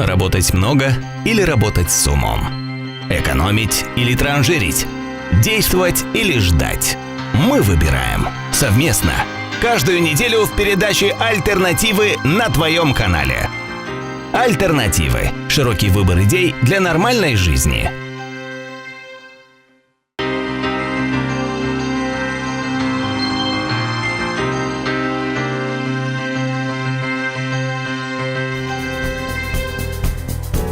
Работать много или работать с умом? Экономить или транжирить? Действовать или ждать? Мы выбираем совместно. Каждую неделю в передаче «Альтернативы» на твоем канале. Альтернативы. Широкий выбор идей для нормальной жизни.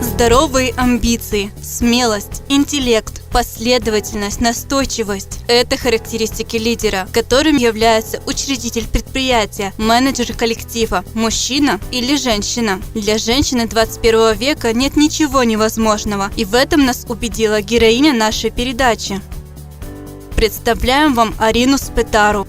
Здоровые амбиции, смелость, интеллект, последовательность, настойчивость – это характеристики лидера, которым является учредитель предприятия, менеджер коллектива, мужчина или женщина. Для женщины 21 века нет ничего невозможного, и в этом нас убедила героиня нашей передачи. Представляем вам Арину Спетару.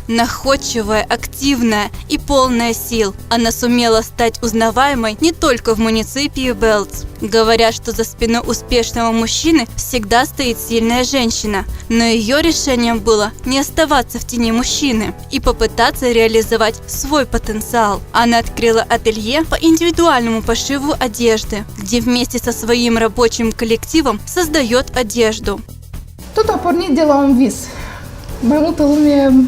Находчивая, активная и полная сил, она сумела стать узнаваемой не только в муниципии Белц. Говорят, что за спиной успешного мужчины всегда стоит сильная женщина, но ее решением было не оставаться в тени мужчины и попытаться реализовать свой потенциал. Она открыла ателье по индивидуальному пошиву одежды, где вместе со своим рабочим коллективом создает одежду. Tot a pornit de la un vis. Mai multă lume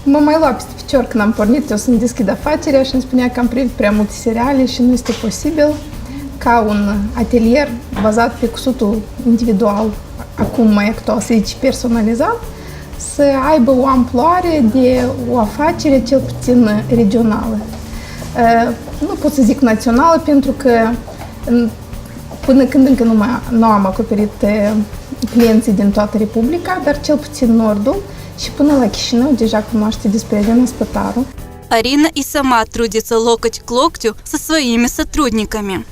mă mai lua peste picior când am pornit eu să-mi deschid afacerea și îmi spunea că am privit prea multe seriale și nu este posibil ca un atelier bazat pe cusutul individual, acum mai actual să zici personalizat, să aibă o amploare de o afacere cel puțin regională. Nu pot să zic națională pentru că până când încă nu am acoperit clienții din toată Republica, dar cel puțin Nordul și până la Chișinău deja cunoaște despre Arina Spetaru. Арина и сама трудится локоть к локтю со своими сотрудниками.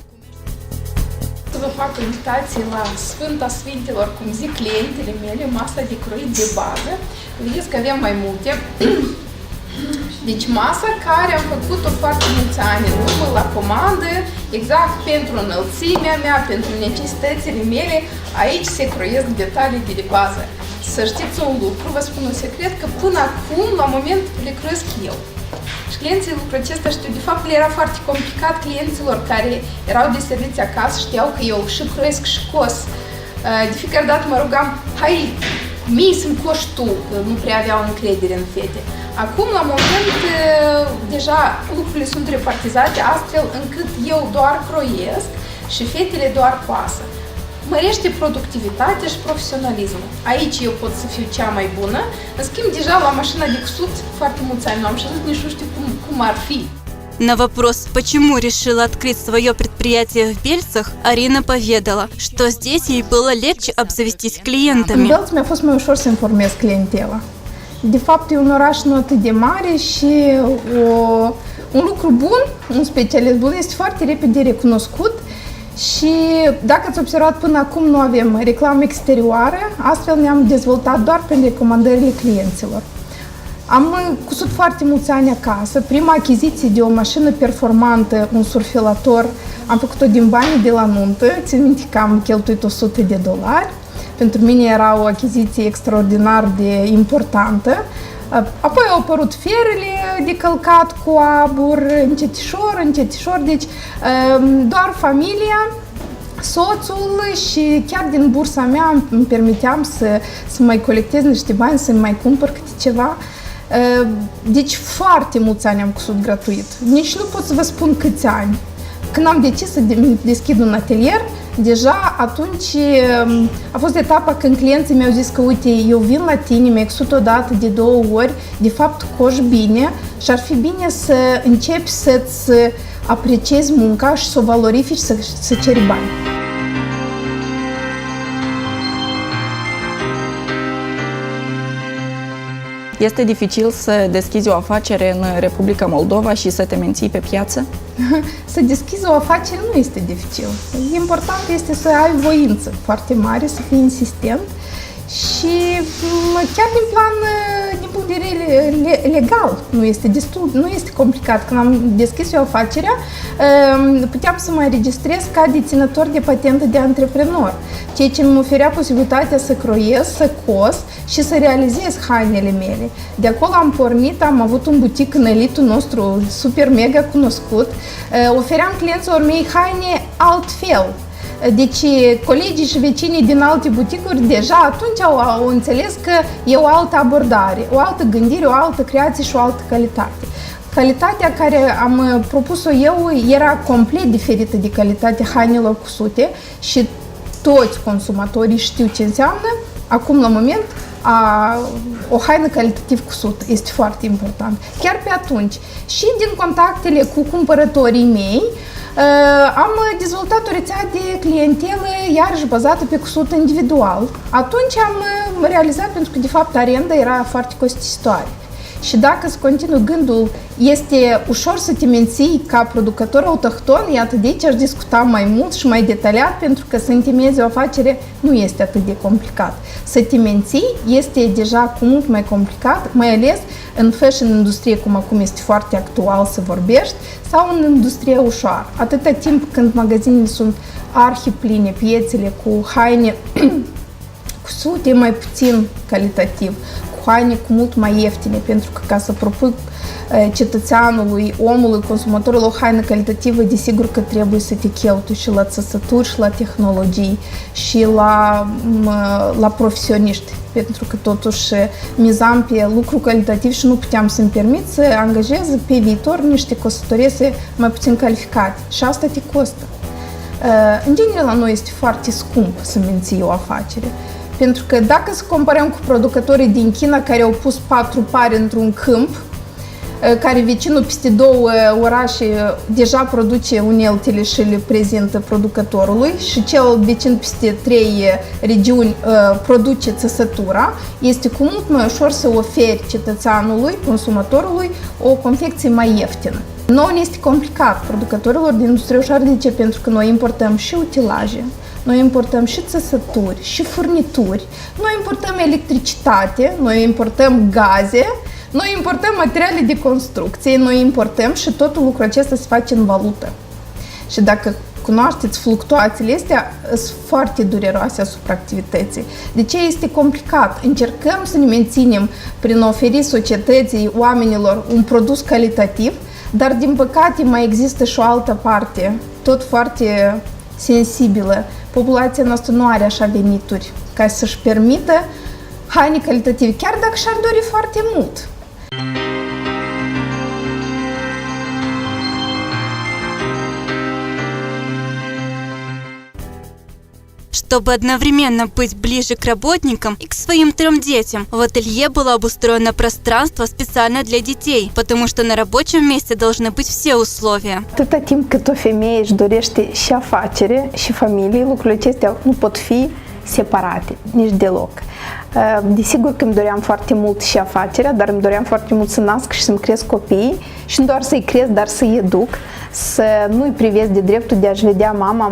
Să vă fac o invitație la Sfânta Sfintelor, cum zic clientele mele, masa de croit de bază. Vedeți că avem mai multe. Deci masa care am făcut-o foarte mulți ani în urmă la comandă, exact pentru înălțimea mea, pentru necesitățile mele, aici se croiesc detaliile de bază. Să știți un lucru, vă spun un secret, că până acum, la moment, le croiesc eu. Și clienții lucrul acesta știu, de fapt le era foarte complicat clienților care erau deserviți acasă, știau că eu și croiesc și cos. De fiecare dată mă rugam, hai, mie să-mi coși tu, că nu prea aveau încredere în fete. Acum, la moment, deja lucrurile sunt repartizate astfel încât eu doar croiesc și fetele doar coasă. Mărește productivitatea și profesionalismul. Aici eu pot să fiu cea mai bună. În schimb, deja la mașina de cusut foarte mulți ani nu am știut, nici nu știu cum ar fi. На вопрос, почему решила открыть свое предприятие в Бельцах, Арина поведала, что здесь ей было легче обзавестись În клиентами. Belț mi-a fost mai ușor să informez clientela. De fapt, e un oraș nu atât de mare și un lucru bun, un specialist bun, este foarte repede recunoscut. Și dacă ați observat, până acum nu avem reclamă exterioară, astfel ne-am dezvoltat doar prin recomandările clienților. Am cusut foarte mulți ani acasă. Prima achiziție de o mașină performantă, un surfilator, am făcut-o din banii de la nuntă. Țin minte că am cheltuit $100. Pentru mine era o achiziție extraordinar de importantă. Apoi au apărut ferele de călcat cu abur, încetișor, deci doar familia, soțul și chiar din bursa mea îmi permiteam să mai colectez niște bani, să mai cumpăr câte ceva. Deci foarte mulți ani am cusut gratuit. Nici nu pot să vă spun câți ani. Când am decis să deschid un atelier, deja atunci a fost etapa când clienții mi-au zis că uite, eu vin la tine, mi-ai cusut o dată de 2 ori, de fapt coși bine și ar fi bine să începi să-ți apreciezi munca și să o valorifici, să ceri bani. Este dificil să deschizi o afacere în Republica Moldova și să te menții pe piață? Să deschizi o afacere nu este dificil. Important este să ai voință foarte mare, să fii insistent și chiar din punct de legal, nu este complicat. Când am deschis eu afacerea, puteam să mă înregistrez ca deținător de patentă de antreprenor, ceea ce îmi oferea posibilitatea să croiesc, să cos și să realizez hainele mele. De acolo am pornit, am avut un butic în elitul nostru super mega cunoscut, ofeream clienților mei haine altfel. Deci colegii și vecinii din alte buticuri deja atunci au înțeles că e o altă abordare, o altă gândire, o altă creație și o altă calitate. Calitatea care am propus-o eu era complet diferită de calitatea hainelor cusute și toți consumatorii știu ce înseamnă acum la moment o haină calitativ cusută. Este foarte important. Chiar pe atunci. Și din contactele cu cumpărătorii mei am dezvoltat o rețea de clientelă iarăși bazată pe cusut individual. Atunci am realizat, pentru că de fapt arenda era foarte costisitoare. Și dacă îți continui gândul, este ușor să te menții ca producător autohton, iată de aici aș discuta mai mult și mai detaliat, pentru că să întemeiezi o afacere nu este atât de complicat. Să te menții este deja cu mult mai complicat, mai ales în fashion industrie, cum acum este foarte actual să vorbești, sau în industrie ușoară. Atâta timp când magazinele sunt arhipline, piețele cu haine cusute mai puțin calitativ, haine cu mult mai ieftine, pentru că ca să propui cetățeanului, omului, consumatorului o haină calitativă, desigur că trebuie să te cheltui și la țesături, și la tehnologii, și la profesioniști, pentru că totuși mizam pe lucru calitativ și nu puteam să-mi permit să angajez pe viitor niște cosătorese mai puțin calificate. Și asta te costă. În general, la noi este foarte scump să menții o afacere. Pentru că dacă să comparăm cu producătorii din China care au pus 4 pare într-un câmp, care vecinul peste 2 orașe deja produce uneltele și le prezintă producătorului și cel vecin peste 3 regiuni produce țesătura, este cu mult mai ușor să oferi cetățeanului, consumatorului, o confecție mai ieftină. Nouă ne este complicat producătorilor din industrie ușoară. De ce? Pentru că noi importăm și utilaje, noi importăm și țesături, și furnituri, noi importăm electricitate, noi importăm gaze, noi importăm materiale de construcție, noi importăm și totul lucrul acesta se face în valută. Și dacă cunoașteți fluctuațiile astea, sunt foarte dureroase asupra activității. De ce este complicat? Încercăm să ne menținem prin a oferi societății, oamenilor, un produs calitativ, dar din păcate mai există și o altă parte, tot foarte sensibilă. Populația noastră nu are așa venituri ca să-și permită haine calitative, chiar dacă și-ar dori foarte mult. Чтобы одновременно быть ближе к работникам и к своим 3 детям, в ателье было обустроено пространство специально для детей, потому что на рабочем месте должны быть все условия. Atâta timp cât o femeie își dorește și afacere și familie, lucrurile acestea nu pot fi separate, nici deloc. Desigur că îmi doream foarte mult și afacerea, dar îmi doream foarte mult să nasc și să-mi cresc copiii și nu doar să-i cresc, dar să-i educ, să nu-i privesc de dreptul de a-și vedea mama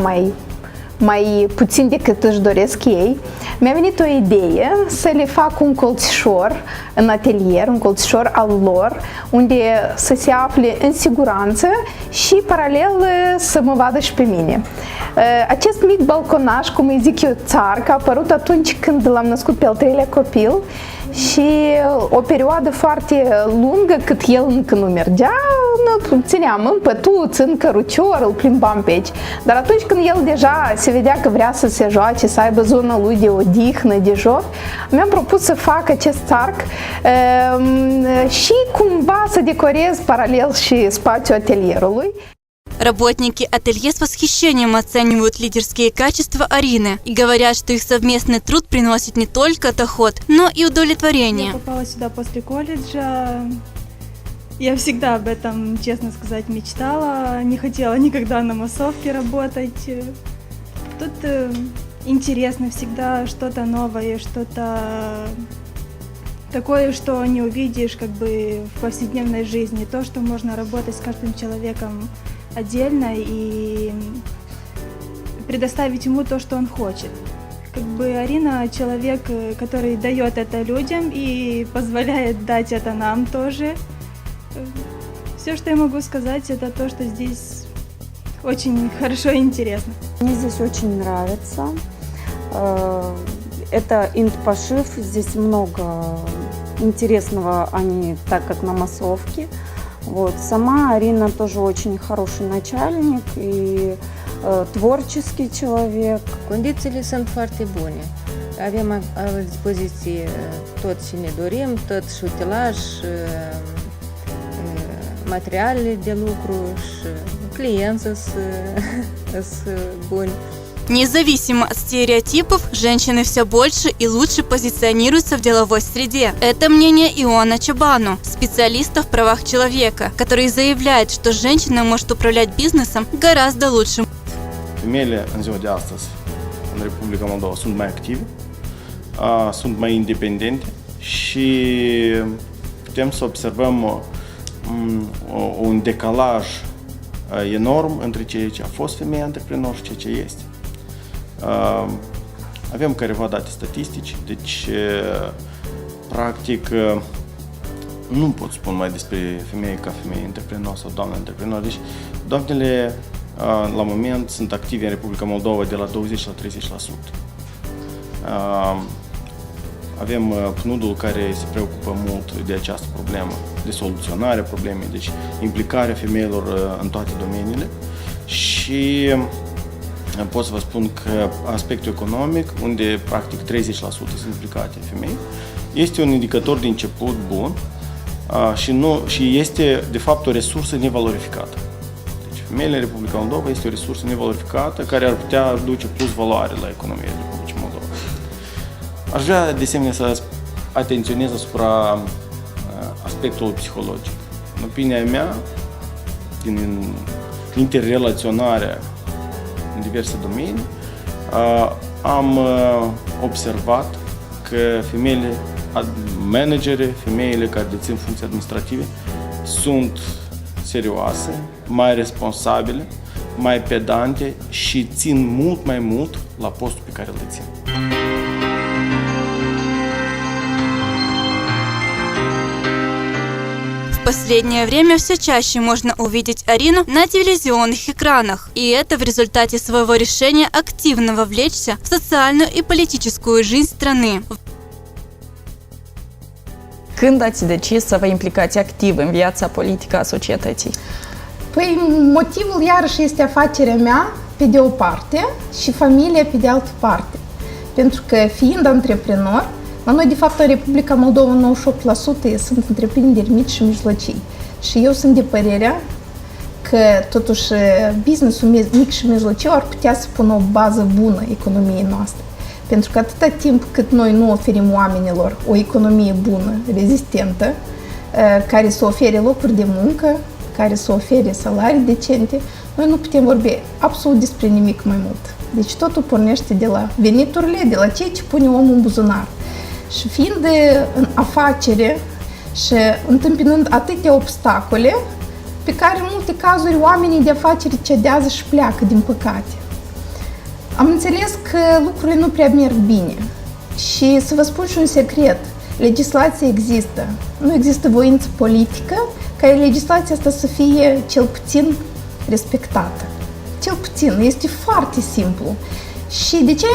mai puțin decât își doresc ei. Mi-a venit o idee să le fac un colțișor în atelier, un colțișor al lor, unde să se afle în siguranță și paralel să mă vadă și pe mine. Acest mic balconaș, cum îi zic eu, țarc, a apărut atunci când l-am născut pe al 3-lea copil și o perioadă foarte lungă, cât el încă nu mergea, țineam în pătuț, în cărucior, îl plimbam pe aici. Dar atunci când el deja se vedea că vrea să se joace, să aibă zona lui de odihnă, de joc, mi-am propus să fac acest țarc și cumva să decorez paralel și spațiul atelierului. Работники ателье с восхищением оценивают лидерские качества Арины и говорят, что их совместный труд приносит не только доход, но и удовлетворение. Я попала сюда после колледжа. Я всегда об этом, честно сказать, мечтала. Не хотела никогда на массовке работать. Тут интересно всегда что-то новое, что-то такое, что не увидишь как бы в повседневной жизни. То, что можно работать с каждым человеком отдельно и предоставить ему то, что он хочет. Как бы Арина человек, который дает это людям и позволяет дать это нам тоже. Все, что я могу сказать, это то, что здесь очень хорошо и интересно. Мне здесь очень нравится. Это инт-пошив, здесь много интересного, а не так, как на массовке. Вот. Сама Арина тоже очень хороший начальник и tvorческий человек. Condițiile sunt foarte bune. Avem la dispoziție tot ce ne dorim, tot și utilaj, materialele de lucru și clienți sunt buni. Независимо от стереотипов, женщины все больше и лучше позиционируются в деловой среде. Это мнение Иоанна Чабану, специалиста в правах человека, который заявляет, что женщина может управлять бизнесом гораздо лучше. Femeile în ziua de astăzi în Republica Moldova sunt mai active, sunt mai independente și putem să observăm un decalaj enorm între ceea ce a fost femeia antreprenor și ceea ce este. Avem careva date statistici, deci practic nu pot spune mai despre femeie ca femeie antreprenor sau doamnă antreprenor. Deci doamnele la moment sunt active în Republica Moldova de la 20 la 30%. Avem PNUD-ul care se preocupă mult de această problemă, de soluționarea problemei, deci implicarea femeilor în toate domeniile și pot să vă spun că aspectul economic, unde practic 30% sunt implicate femei, este un indicator de început bun și este de fapt o resursă nevalorificată. Deci femeile în Republica Moldova este o resursă nevalorificată care ar putea aduce plus valoare la economia Republicii Moldova. Aș vrea de asemenea să atenționez asupra aspectului psihologic. În opinia mea, din interrelaționarea în diverse domenii, am observat că femeile managere, femeile care dețin funcții administrative sunt serioase, mai responsabile, mai pedante și țin mult mai mult la postul pe care îl dețin. В последнее время все чаще можно увидеть Арину на телевизионных экранах, и это в результате своего решения активно вовлечься в социальную и политическую жизнь страны. Când ați decis să vă implicați activ în viața politică a societății? Păi motivul iarăși este afacerea mea pe de o parte și familia pe de altă parte. Pentru că fiind antreprenor, la noi de fapt în Republica Moldova 98% sunt întreprinderi mici și mijlocii. Și eu sunt de părerea că totuși business-ul mic și mijlociu ar putea să pună o bază bună economiei noastre. Pentru că atâta timp cât noi nu oferim oamenilor o economie bună, rezistentă, care să ofere locuri de muncă, care să ofere salarii decente, noi nu putem vorbi absolut despre nimic mai mult. Deci totul pornește de la veniturile, de la ceea ce pune omul în buzunar. Și fiind în afacere și întâmpinând atâtea obstacole, pe care în multe cazuri oamenii de afaceri cedează și pleacă, din păcate. Am înțeles că lucrurile nu prea merg bine. Și să vă spun și un secret, legislația există. Nu există voință politică ca legislația asta să fie cel puțin respectată. Cel puțin, este foarte simplu. Și de ce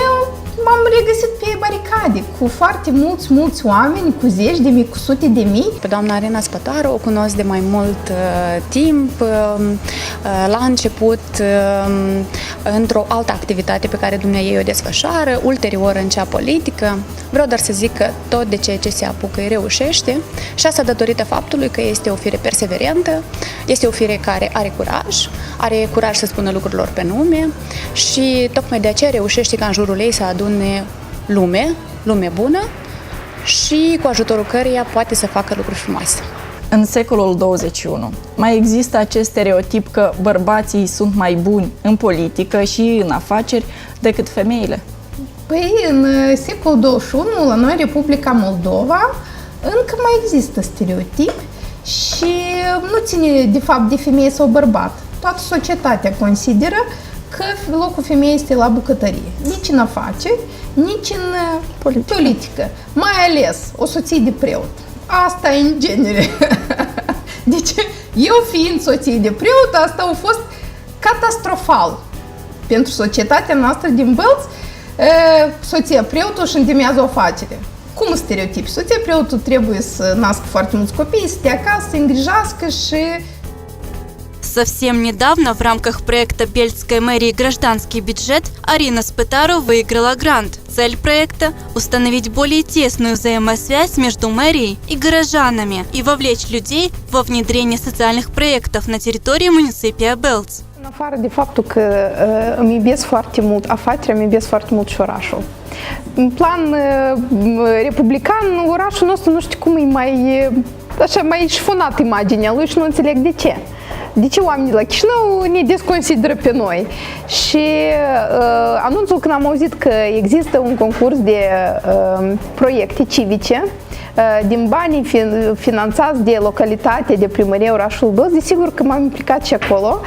m-am regăsit pe baricade cu foarte mulți oameni, cu zeci de mii, cu sute de mii. Pe doamna Arina Spătaru o cunosc de mai mult timp. La început într-o altă activitate pe care dumneavoastră o desfășoară, ulterior în cea politică. Vreau doar să zic că tot de ceea ce se apucă îi reușește și asta datorită faptului că este o fire perseverentă, este o fire care are curaj să spună lucrurilor pe nume și tocmai de aceea reușește ca în jurul ei să adune lume bună și cu ajutorul căreia poate să facă lucruri frumoase. În secolul 21 mai există acest stereotip că bărbații sunt mai buni în politică și în afaceri decât femeile? Păi, în secolul 21, la noi, Republica Moldova, încă mai există stereotipi și nu ține, de fapt, de femeie sau bărbat. Toată societatea consideră că locul femeii este la bucătărie. Nici în afaceri, nici în politică. Mai ales o soție de preot. Asta e în genere. Deci, eu fiind soție de preot, asta a fost catastrofal pentru societatea noastră din Bălți. Soția preotul își întemeiază o afacere. Cum stereotipi? Soția preotul trebuie să nască foarte mulți copii, să stea acasă, să îngrijească și... Совсем недавно в рамках проекта Бельтской мэрии «Гражданский бюджет» Арина Спытару выиграла грант. Цель проекта – установить более тесную взаимосвязь между мэрией и горожанами и вовлечь людей во внедрение социальных проектов на территории муниципия Бельц. În afară de faptul că îmi iubesc foarte mult afacerea, îmi iubesc foarte mult și orașul. În plan republican, orașul nostru nu știu cum e mai șfonat imaginea lui și nu înțeleg de ce. De ce oamenii de la Chișinău ne desconsideră pe noi? Și anunțul când am auzit că există un concurs de proiecte civice din banii finanțați de localitate, de primărie orașul Bălți, desigur că m-am implicat și acolo,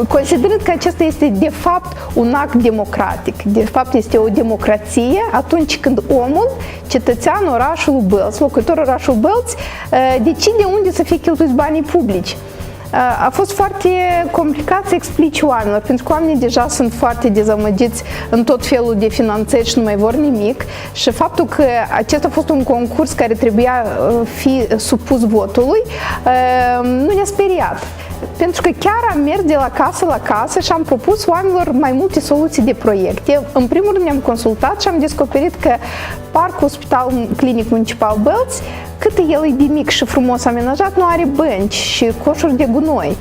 considerând că acesta este de fapt un act democratic. De fapt este o democrație atunci când omul, cetățean orașului Bălți, locuitorul orașului Bălți, decide unde să fie cheltuiți banii publici. A fost foarte complicat să explici oamenilor, pentru că oamenii deja sunt foarte dezamăgiți în tot felul de finanțări și nu mai vor nimic și faptul că acesta a fost un concurs care trebuia fi supus votului nu ne-a speriat. Pentru că chiar am mers de la casă la casă și am propus oamenilor mai multe soluții de proiecte. În primul rând ne-am consultat și am descoperit că Parcul Spital Clinic Municipal Bălți, cât el e de mic și frumos amenajat, nu are bănci și coșuri de gunoi.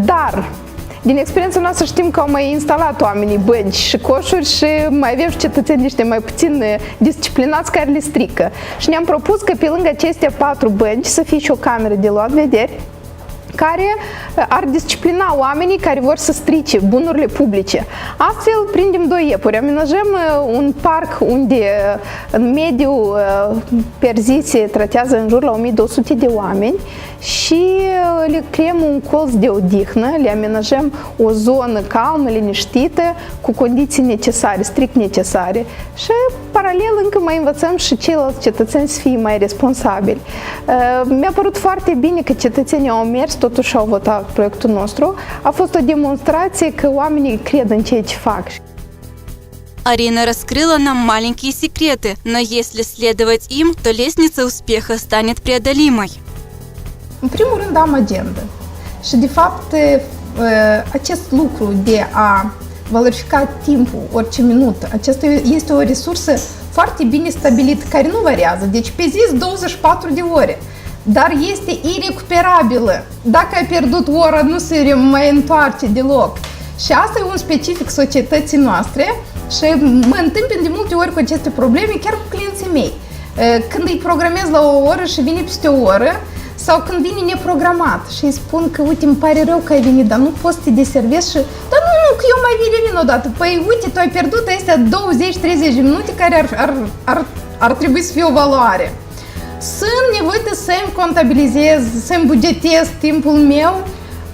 Dar din experiența noastră știm că au mai instalat oamenii bănci și coșuri și mai avem și cetățeni niște mai puțin disciplinați care le strică. Și ne-am propus că pe lângă aceste 4 bănci să fie și o cameră de luat vederi care ar disciplina oamenii care vor să strice bunurile publice. Astfel, prindem 2 iepuri. Amenajăm un parc unde în mediu per zi se tratează în jur la 1200 de oameni și le creăm un colț de odihnă, le amenajăm o zonă calmă, liniștită, cu condiții necesare, strict necesare și paralel încă mai învățăm și ceilalți cetățeni să fie mai responsabili. Mi-a părut foarte bine că cetățenii au mers, totuși au votat proiectul nostru. A fost o demonstrație că oamenii cred în ceea ce fac. Арина раскрыла нам маленькие секреты, но если следовать им, то лестница успеха станет преодолимой. În primul rând am agenda și de fapt acest lucru de a valorifica timpul, orice minut, acesta este o resursă foarte bine stabilită, care nu variază. Deci pe zi 24 de ore, dar este irecuperabilă. Dacă ai pierdut o oră, nu se mai întoarce deloc. Și asta e un specific societății noastre și mă întâmpin de multe ori cu aceste probleme, chiar cu clienții mei. Când îi programez la o oră și vine peste o oră, sau când vine neprogramat și îi spun că, uite, îmi pare rău că ai venit, dar nu poți să te deservezi și... Dar nu, că eu mai vin odată. Păi, uite, tu ai pierdut astea 20-30 de minute care ar trebui să fie o valoare. Sunt nevoită să-mi contabilizez, să-mi bugetez timpul meu,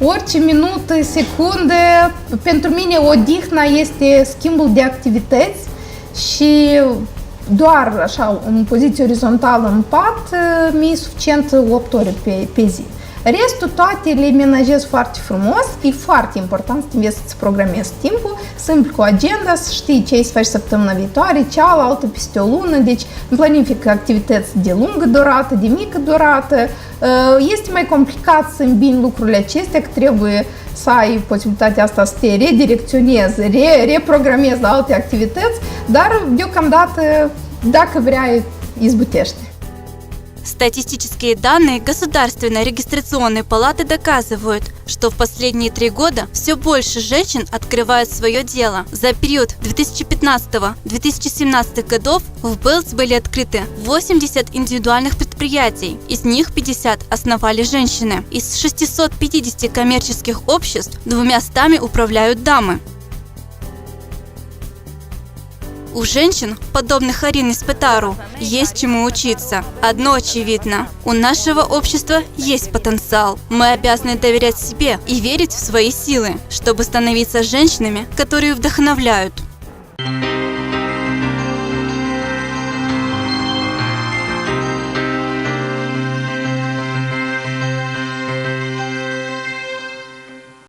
orice minut, secundă. Pentru mine odihna este schimbul de activități și doar așa, în poziție orizontală în pat, mi-e suficient 8 ore pe zi. Restul toate le menajez foarte frumos. E foarte important să te înveți să-ți programezi timpul, simplu cu agenda, să știi ce ai să faci săptămâna viitoare, cealaltă peste o lună, deci îmi planific activități de lungă durată, de mică durată. Este mai complicat să îmbini lucrurile acestea, că trebuie să ai posibilitatea asta să te redirecționezi, reprogramezi la alte activități, dar deocamdată, dacă vrea, izbutește. Статистические данные Государственной регистрационной палаты доказывают, что в последние 3 года все больше женщин открывают свое дело. За период 2015-2017 годов в Бэлц были открыты 80 индивидуальных предприятий, из них 50 основали женщины. Из 650 коммерческих обществ 200 управляют дамы. У женщин, подобных Арине Спитару, есть чему учиться. Одно очевидно. У нашего общества есть потенциал. Мы обязаны доверять себе и верить в свои силы, чтобы становиться женщинами, которые вдохновляют.